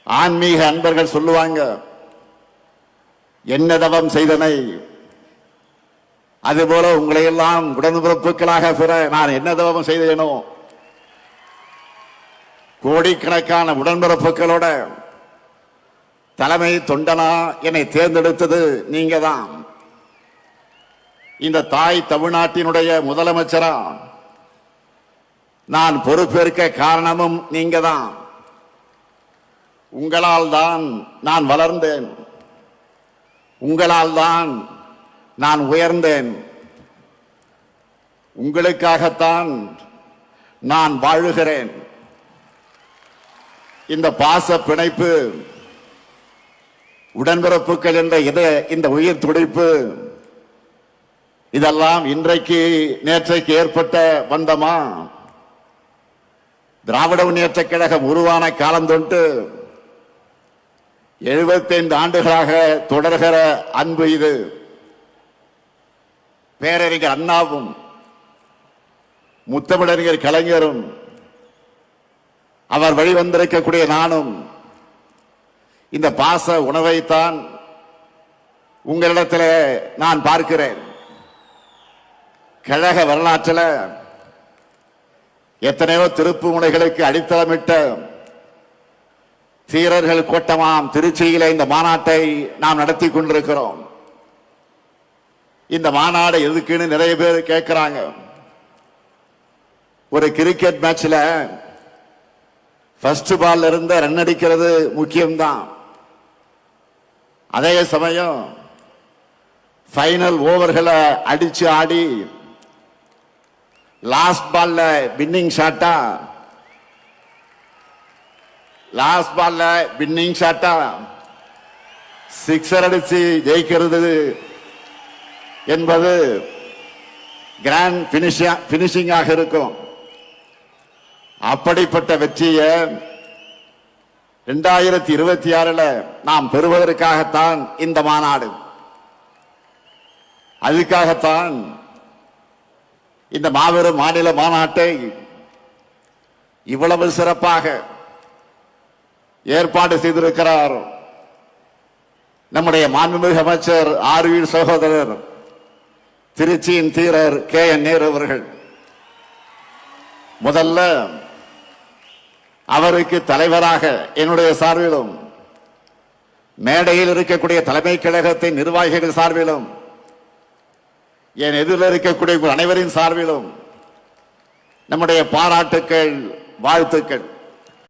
ஆன்மீக அன்பர்கள் சொல்லுவாங்க, என்ன தவம் செய்தனை, அதுபோல உங்களை எல்லாம் உடன்பிறப்புகளாக பெற நான் என்ன தவம் செய்தேனோ, கோடிக்கணக்கான உடன்பிறப்புகளோட தலைமை தொண்டனா என்னை தேர்ந்தெடுத்தது நீங்க தான். இந்த தாய் தமிழ்நாட்டினுடைய முதலமைச்சரா நான் பொறுப்பேற்க காரணமும் நீங்க தான். உங்களால் தான் நான் வளர்ந்தேன், உங்களால் தான் நான் உயர்ந்தேன், உங்களுக்காகத்தான் நான் வாழுகிறேன். இந்த பாச பிணைப்பு, உடன்பிறப்புகள் என்ற இந்த உயிர் துடிப்பு, இதெல்லாம் இன்றைக்கு நேற்றைக்கு ஏற்பட்ட பந்தமா? திராவிட முன்னேற்றக் கழகம் உருவான காலம் தொட்டு 75 ஆண்டுகளாக தொடர்கிற அன்பு இது. பேரறிஞர் அண்ணாவும் முத்தமிழறிஞர் கலைஞரும் அவர் வழிவந்திருக்கக்கூடிய நானும் இந்த பாச உணவைத்தான் உங்களிடத்தில் நான் பார்க்கிறேன். கழக வரலாற்றில் எத்தனையோ திருப்பு முனைகளுக்கு அடித்தளமிட்ட தீரர்கள் கோட்டமாம் திருச்சியில இந்த மாநாட்டை நாம் நடத்தி கொண்டிருக்கிறோம். இந்த மாநாடு எதுக்குன்னு நிறைய பேர் கேட்கிறாங்க. ஒரு கிரிக்கெட் மேட்ச்ல ஃபர்ஸ்ட் பால் இருந்த ரன் அடிக்கிறது முக்கியம்தான். அதே சமயம் ஃபைனல் ஓவர்களை அடிச்சு ஆடி லாஸ்ட் பால்ல வின்னிங் ஷாட்டா சிக்ஸர் அடிச்சு ஜெயிக்கிறது என்பது கிராண்ட் பினிஷிங்காக இருக்கும். அப்படிப்பட்ட வெற்றியை 2026 நாம் பெறுவதற்காகத்தான் இந்த மாநாடு. அதுக்காகத்தான் இந்த மாபெரும் மாநில மாநாட்டை இவ்வளவு சிறப்பாக ஏற்பாடு செய்திருக்கிறார் நம்முடைய மாண்புமிகு அமைச்சர் ஆர்வி சகோதரர் திருச்சியின் தீரர் KN நேரு அவர்கள். முதல்ல அவருக்கு தலைவராக என்னுடைய சார்பிலும், மேடையில் இருக்கக்கூடிய தலைமை கழகத்தின் நிர்வாகிகள் சார்பிலும், என் எதிரில் இருக்கக்கூடிய அனைவரின் சார்பிலும் நம்முடைய பாராட்டுக்கள், வாழ்த்துக்கள்.